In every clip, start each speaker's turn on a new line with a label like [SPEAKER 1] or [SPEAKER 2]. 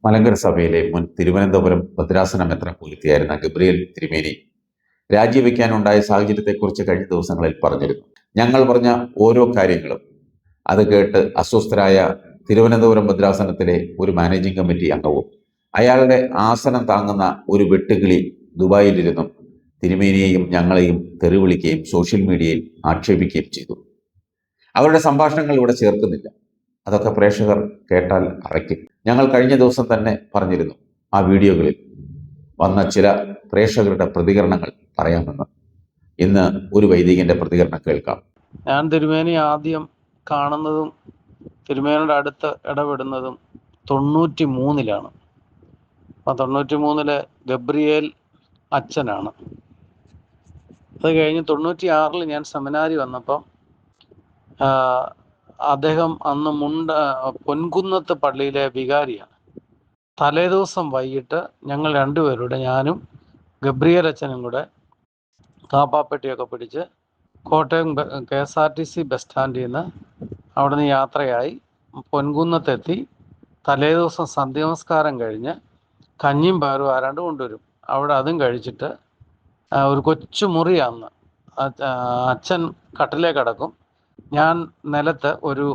[SPEAKER 1] മലങ്കര സഭയിലെ മുൻ തിരുവനന്തപുരം ഭദ്രാസന മെത്രാപ്പൊലീത്തയായിരുന്ന ഗബ്രിയേൽ തിരുമേനി രാജിവെക്കാനുണ്ടായ സാഹചര്യത്തെക്കുറിച്ച് കഴിഞ്ഞ ദിവസങ്ങളിൽ പറഞ്ഞിരുന്നു. ഞങ്ങൾ പറഞ്ഞ ഓരോ കാര്യങ്ങളും അത് കേട്ട് അസ്വസ്ഥരായ തിരുവനന്തപുരം ഭദ്രാസനത്തിലെ ഒരു മാനേജിംഗ് കമ്മിറ്റി അംഗവും അയാളുടെ ആസനം താങ്ങുന്ന ഒരു വെട്ടുകിളി ദുബായിലിരുന്നും തിരുമേനിയെയും ഞങ്ങളെയും തെറിവിളിക്കുകയും സോഷ്യൽ മീഡിയയിൽ ആക്ഷേപിക്കുകയും ചെയ്തു. അവരുടെ സംഭാഷണങ്ങൾ ഇവിടെ ചേർക്കുന്നില്ല. അതൊക്കെ പ്രേക്ഷകർ കേട്ടാൽ അറയ്ക്കും. ഞങ്ങൾ കഴിഞ്ഞ ദിവസം തന്നെ പറഞ്ഞിരുന്നു ആ വീഡിയോകളിൽ വന്ന ചില പ്രേക്ഷകരുടെ പ്രതികരണങ്ങൾ പറയാമെന്ന്. ഇന്ന് ഒരു വൈദികന്റെ പ്രതികരണം കേൾക്കാം.
[SPEAKER 2] ഞാൻ തിരുമേനി ആദ്യം കാണുന്നതും തിരുമേനിയുടെ അടുത്ത് ഇടപെടുന്നതും 93-ലാണ്. അപ്പം 93-ലെ ഗബ്രിയേൽ അച്ഛനാണ്. അത് കഴിഞ്ഞ് 96-ൽ ഞാൻ സെമിനാരി വന്നപ്പം അദ്ദേഹം അന്ന് പൊൻകുന്നത്ത് പള്ളിയിലെ വികാരിയാണ്. തലേദിവസം വൈകിട്ട് ഞങ്ങൾ രണ്ടുപേരുടെ, ഞാനും ഗബ്രിയേൽ അച്ഛനും കൂടെ കാപ്പാപ്പെട്ടിയൊക്കെ പിടിച്ച് കോട്ടയം KSRTC ബസ് സ്റ്റാൻഡിൽ നിന്ന് അവിടെ നിന്ന് യാത്രയായി പൊൻകുന്നത്തെത്തി. തലേദിവസം സന്ധ്യനമസ്കാരം കഴിഞ്ഞ് കഞ്ഞിയും പയറും ആരാണ്ട് കൊണ്ടുവരും. അവിടെ അതും കഴിച്ചിട്ട് ഒരു കൊച്ചു മുറിയാന്ന്. അച്ഛൻ കട്ടിലേ കിടക്കും, ഞാൻ നിലത്ത് ഒരു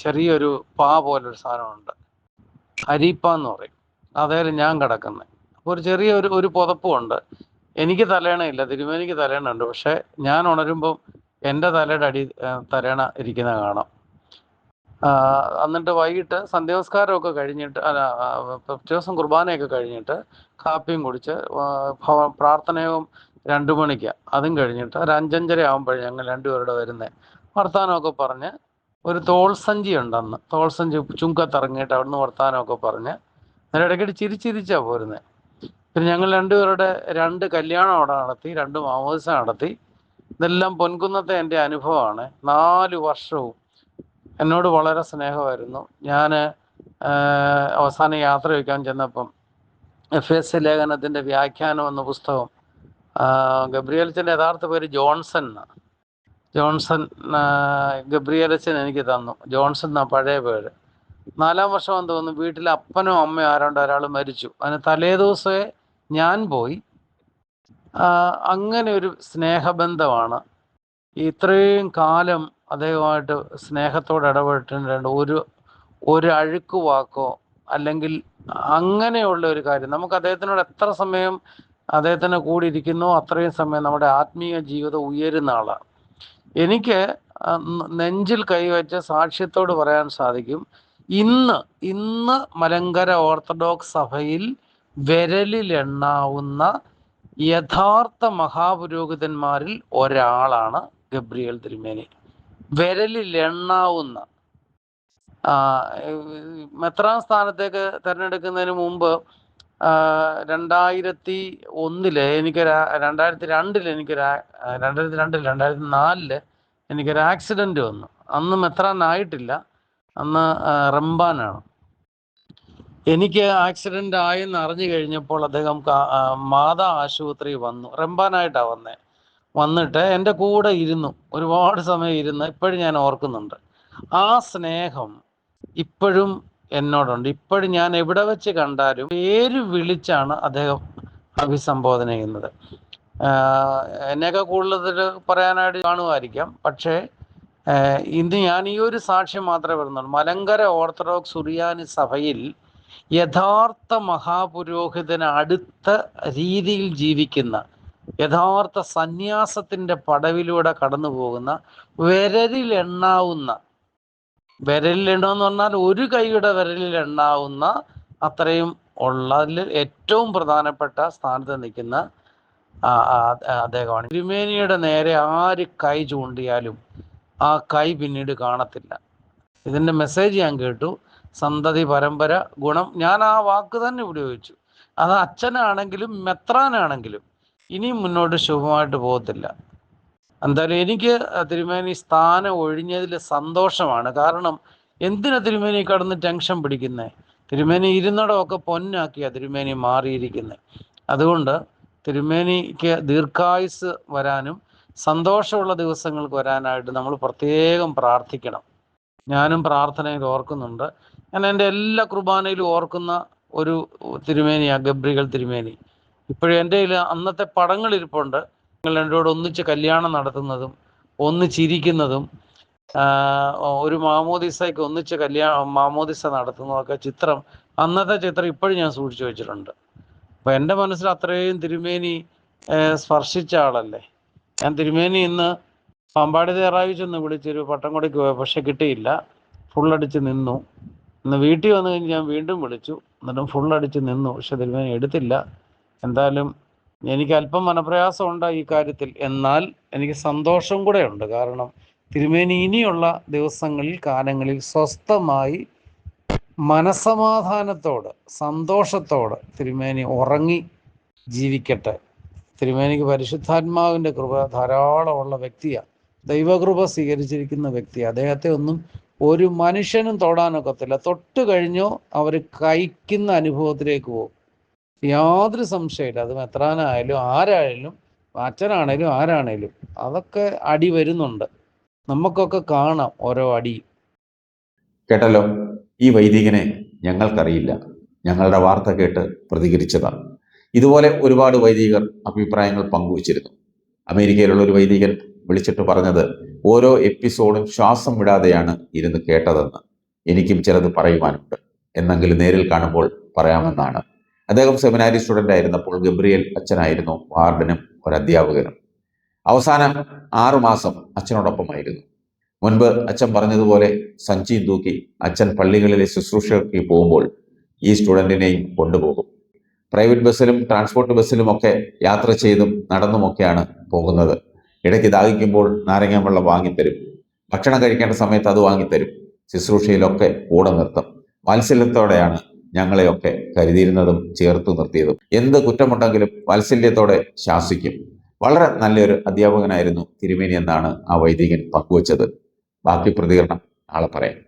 [SPEAKER 2] ചെറിയൊരു പാ പോലൊരു സാധനമുണ്ട്, അരിപ്പാന്ന് പറയും, അതേല് ഞാൻ കിടക്കുന്നത്. അപ്പോൾ ഒരു ചെറിയ ഒരു പുതപ്പുണ്ട്. എനിക്ക് തലേണയില്ല, തിരുമേനിക്ക് തലേണുണ്ട്. പക്ഷെ ഞാൻ ഉണരുമ്പം എൻ്റെ തലയുടെ തലേണ ഇരിക്കുന്ന കാണാം. എന്നിട്ട് വൈകിട്ട് സന്ധ്യാനമസ്കാരമൊക്കെ കഴിഞ്ഞിട്ട് ദിവസം കുർബാനയൊക്കെ കഴിഞ്ഞിട്ട് കാപ്പിയും കുടിച്ച് പ്രാർത്ഥനയും 2 മണിക്ക് അതും കഴിഞ്ഞിട്ട് ഒരു 5:30 ആകുമ്പോഴേ ഞങ്ങൾ രണ്ടുപേരുടെ വരുന്നത്. വർത്താനമൊക്കെ പറഞ്ഞ് ഒരു തോൾസഞ്ചി ഉണ്ട്, അന്ന് തോൾസഞ്ചി ചുങ്കത്തിറങ്ങിയിട്ട് അവിടുന്ന് വർത്താനമൊക്കെ പറഞ്ഞ് ഇടയ്ക്കിടെ ചിരിച്ചാണ് പോരുന്നത്. പിന്നെ ഞങ്ങൾ രണ്ടുപേരുടെ 2 കല്യാണം അവിടെ നടത്തി, 2 മാമോദിസ നടത്തി. ഇതെല്ലാം പൊൻകുന്നത്തെ എൻ്റെ അനുഭവമാണ്. 4 വർഷവും എന്നോട് വളരെ സ്നേഹമായിരുന്നു. ഞാൻ അവസാനം യാത്ര വയ്ക്കാൻ ചെന്നപ്പം FS ലേഖനത്തിൻ്റെ വ്യാഖ്യാനം എന്ന പുസ്തകം ഗബ്രിയേലച്ചൻ്റെ യഥാർത്ഥ പേര് ജോൺസൺ എന്നാണ്. ജോൺസൺ ഗബ്രിയേലച്ചൻ എനിക്ക് തന്നു. ജോൺസൺ എന്നാണ് പഴയ പേര്. 4-ാം വർഷമാണെന്ന് തോന്നുന്നു. വീട്ടിൽ അപ്പനോ അമ്മയോ ആരാണ്ട് ഒരാൾ മരിച്ചു. അതിന് തലേദിവസമേ ഞാൻ പോയി. അങ്ങനെ ഒരു സ്നേഹബന്ധമാണ്. ഇത്രയും കാലം അദ്ദേഹമായിട്ട് സ്നേഹത്തോടെ ഇടപെട്ടിട്ടുണ്ട്. ഒരു അഴുക്ക് വാക്കോ അല്ലെങ്കിൽ അങ്ങനെയുള്ള ഒരു കാര്യം. നമുക്ക് അദ്ദേഹത്തിനോട് എത്ര സമയം അദ്ദേഹത്തിന് കൂടി ഇരിക്കുന്നോ അത്രയും സമയം നമ്മുടെ ആത്മീയ ജീവിതം ഉയരുന്ന ആളാണ്. എനിക്ക് നെഞ്ചിൽ കൈവച്ച സാക്ഷ്യത്തോട് പറയാൻ സാധിക്കും, ഇന്ന് മലങ്കര ഓർത്തഡോക്സ് സഭയിൽ വിരലിലെണ്ണാവുന്ന യഥാർത്ഥ മഹാപുരോഹിതന്മാരിൽ ഒരാളാണ് ഗബ്രിയേൽ തിരുമേനി. വിരലിലെണ്ണാവുന്ന. മെത്രാൻ സ്ഥാനത്തേക്ക് തിരഞ്ഞെടുക്കുന്നതിന് മുമ്പ് 2001-ല് എനിക്കൊരു 2004-ല് എനിക്കൊരു ആക്സിഡൻറ്റ് വന്നു. അന്ന് മെത്രാൻ ആയിട്ടില്ല, അന്ന് റംബാനാണ്. എനിക്ക് ആക്സിഡൻ്റ് ആയെന്ന് അറിഞ്ഞു കഴിഞ്ഞപ്പോൾ അദ്ദേഹം മാതാ ആശുപത്രി വന്നു. റംബാനായിട്ടാണ് വന്നിട്ട് എൻ്റെ കൂടെ ഇരുന്നു, ഒരുപാട് സമയം ഇരുന്ന്. ഇപ്പോഴും ഞാൻ ഓർക്കുന്നുണ്ട്. ആ സ്നേഹം ഇപ്പോഴും എന്നോടുണ്ട്. ഇപ്പോഴും ഞാൻ എവിടെ വെച്ച് കണ്ടാലും പേര് വിളിച്ചാണ് അദ്ദേഹം അഭിസംബോധന ചെയ്യുന്നത്. എന്നെയൊക്കെ കൂടുതൽ പറയാനായിട്ട് കാണുമായിരിക്കാം. പക്ഷേ ഇന്ന് ഞാൻ ഈ ഒരു സാക്ഷ്യം മാത്രമേ പറയുന്നുള്ളൂ. മലങ്കര ഓർത്തഡോക്സ് സുറിയാനി സഭയിൽ യഥാർത്ഥ മഹാപുരോഹിതന് അടുത്ത രീതിയിൽ ജീവിക്കുന്ന, യഥാർത്ഥ സന്യാസത്തിൻ്റെ പടവിലൂടെ കടന്നു പോകുന്ന, വിരലിലെണ്ണാവുന്ന പറഞ്ഞാൽ ഒരു കൈയുടെ വിരലിലെണ്ണാവുന്ന അത്രയും ഉള്ളതിൽ ഏറ്റവും പ്രധാനപ്പെട്ട സ്ഥാനത്ത് നിൽക്കുന്ന അദ്ദേഹമാണ്. തിരുമേനിയുടെ നേരെ ആര് കൈ ചൂണ്ടിയാലും ആ കൈ പിന്നീട് കാണത്തില്ല. ഇതിൻ്റെ മെസ്സേജ് ഞാൻ കേട്ടു, സന്തതി പരമ്പര ഗുണം. ഞാൻ ആ വാക്ക് തന്നെ ഉപയോഗിച്ചു. അത് അച്ഛനാണെങ്കിലും മെത്രാനാണെങ്കിലും ഇനിയും മുന്നോട്ട് ശുഭമായിട്ട് പോകത്തില്ല. എന്തായാലും എനിക്ക് തിരുമേനി സ്ഥാനം ഒഴിഞ്ഞതിൽ സന്തോഷമാണ്. കാരണം എന്തിനാ തിരുമേനി കടന്ന് ടെൻഷൻ പിടിക്കുന്നത്? തിരുമേനി ഇരുന്നിടമൊക്കെ പൊന്നാക്കിയാ തിരുമേനി മാറിയിരിക്കുന്നത്. അതുകൊണ്ട് തിരുമേനിക്ക് ദീർഘായുസ് വരാനും സന്തോഷമുള്ള ദിവസങ്ങൾക്ക് വരാനായിട്ട് നമ്മൾ പ്രത്യേകം പ്രാർത്ഥിക്കണം. ഞാനും പ്രാർത്ഥനയിൽ ഓർക്കുന്നുണ്ട്. ഞാൻ എൻ്റെ എല്ലാ കുർബാനയിലും ഓർക്കുന്ന ഒരു തിരുമേനിയാണ് ഗബ്രിയേൽ തിരുമേനി. ഇപ്പോഴും എൻ്റെ കയ്യിൽ അന്നത്തെ പടങ്ങളിരിപ്പുണ്ട്. ഞങ്ങൾ രണ്ടുകൂടെ ഒന്നിച്ച് കല്യാണം നടത്തുന്നതും ഒന്നിച്ചിരിക്കുന്നതും ഒരു മാമോദിസയ്ക്ക് ഒന്നിച്ച് മാമോദിസ നടത്തുന്നതൊക്കെ അന്നത്തെ ചിത്രം ഇപ്പോഴും ഞാൻ സൂക്ഷിച്ചു വെച്ചിട്ടുണ്ട്. അപ്പം എൻ്റെ മനസ്സിൽ അത്രയും തിരുമേനി സ്പർശിച്ച ആളല്ലേ. ഞാൻ തിരുമേനി ഇന്ന് പാമ്പാടി തയ്യാറായി ചെന്ന് വിളിച്ചൊരു പട്ടംകൊടിക്ക് പോയി, പക്ഷെ കിട്ടിയില്ല. ഫുള്ളടിച്ച് നിന്നു. ഇന്ന് വീട്ടിൽ വന്നു കഴിഞ്ഞ് ഞാൻ വീണ്ടും വിളിച്ചു, എന്നിട്ടും ഫുള്ളടിച്ച് നിന്നു, പക്ഷെ തിരുമേനി എടുത്തില്ല. എന്തായാലും എനിക്ക് അല്പം മനപ്രയാസം ഉണ്ട് ഈ കാര്യത്തിൽ. എന്നാൽ എനിക്ക് സന്തോഷം കൂടെ ഉണ്ട്. കാരണം തിരുമേനി ഇനിയുള്ള ദിവസങ്ങളിൽ, കാലങ്ങളിൽ സ്വസ്ഥമായി മനസമാധാനത്തോട്, സന്തോഷത്തോട് തിരുമേനി ഉറങ്ങി ജീവിക്കട്ടെ. തിരുമേനിക്ക് പരിശുദ്ധാത്മാവിൻ്റെ കൃപ ധാരാളമുള്ള വ്യക്തിയാണ്. ദൈവകൃപ സ്വീകരിച്ചിരിക്കുന്ന വ്യക്തിയാണ്. അദ്ദേഹത്തെ ഒന്നും ഒരു മനുഷ്യനും തൊടാനൊക്കത്തില്ല. തൊട്ട് കഴിഞ്ഞോ അവർ കഴിക്കുന്ന അനുഭവത്തിലേക്ക് പോകും. യാതൊരു സംശയമില്ല. അത് മെത്രാനായാലും ആരായാലും, അച്ഛനാണേലും ആരാണേലും, അതൊക്കെ അടി വരുന്നുണ്ട്. നമുക്കൊക്കെ കാണാം ഓരോ അടി.
[SPEAKER 1] കേട്ടല്ലോ, ഈ വൈദികനെ ഞങ്ങൾക്കറിയില്ല, ഞങ്ങളുടെ വാർത്ത കേട്ട് പ്രതികരിച്ചതാണ്. ഇതുപോലെ ഒരുപാട് വൈദികർ അഭിപ്രായങ്ങൾ പങ്കുവച്ചിരുന്നു. അമേരിക്കയിലുള്ള ഒരു വൈദികൻ വിളിച്ചിട്ട് പറഞ്ഞത്, ഓരോ എപ്പിസോഡും ശ്വാസം വിടാതെയാണ് ഇരുന്ന് കേട്ടതെന്ന്. എനിക്കും ചിലത് പറയുവാനുണ്ട്, എന്നെങ്കിലും നേരിൽ കാണുമ്പോൾ പറയാമെന്നാണ്. അദ്ദേഹം സെമിനാരി സ്റ്റുഡൻ്റ് ആയിരുന്നപ്പോൾ ഗബ്രിയേൽ അച്ഛനായിരുന്നു വാർഡനും ഒരധ്യാപകനും. അവസാനം 6 മാസം അച്ഛനോടൊപ്പമായിരുന്നു. മുൻപ് അച്ഛൻ പറഞ്ഞതുപോലെ സഞ്ചിയും തൂക്കി അച്ഛൻ പള്ളികളിലെ ശുശ്രൂഷയ്ക്ക് പോകുമ്പോൾ ഈ സ്റ്റുഡൻറ്റിനെയും കൊണ്ടുപോകും. പ്രൈവറ്റ് ബസ്സിലും ട്രാൻസ്പോർട്ട് ബസ്സിലുമൊക്കെ യാത്ര ചെയ്തും നടന്നുമൊക്കെയാണ് പോകുന്നത്. ഇടയ്ക്ക് ദാഹിക്കുമ്പോൾ നാരങ്ങ വെള്ളം വാങ്ങിത്തരും. ഭക്ഷണം കഴിക്കേണ്ട സമയത്ത് അത് വാങ്ങിത്തരും. ശുശ്രൂഷയിലൊക്കെ കൂടെ നിർത്തും. വാത്സല്യത്തോടെയാണ് ഞങ്ങളെയൊക്കെ കരുതിയിരുന്നതും ചേർത്തു നിർത്തിയതും. എന്ത് കുറ്റമുണ്ടെങ്കിലും വാത്സല്യത്തോടെ ശാസിക്കും. വളരെ നല്ലൊരു അധ്യാപകനായിരുന്നു തിരുമേനി എന്നാണ് ആ വൈദികൻ പങ്കുവച്ചത്. ബാക്കി പ്രതികരണം നാളെ പറയാം.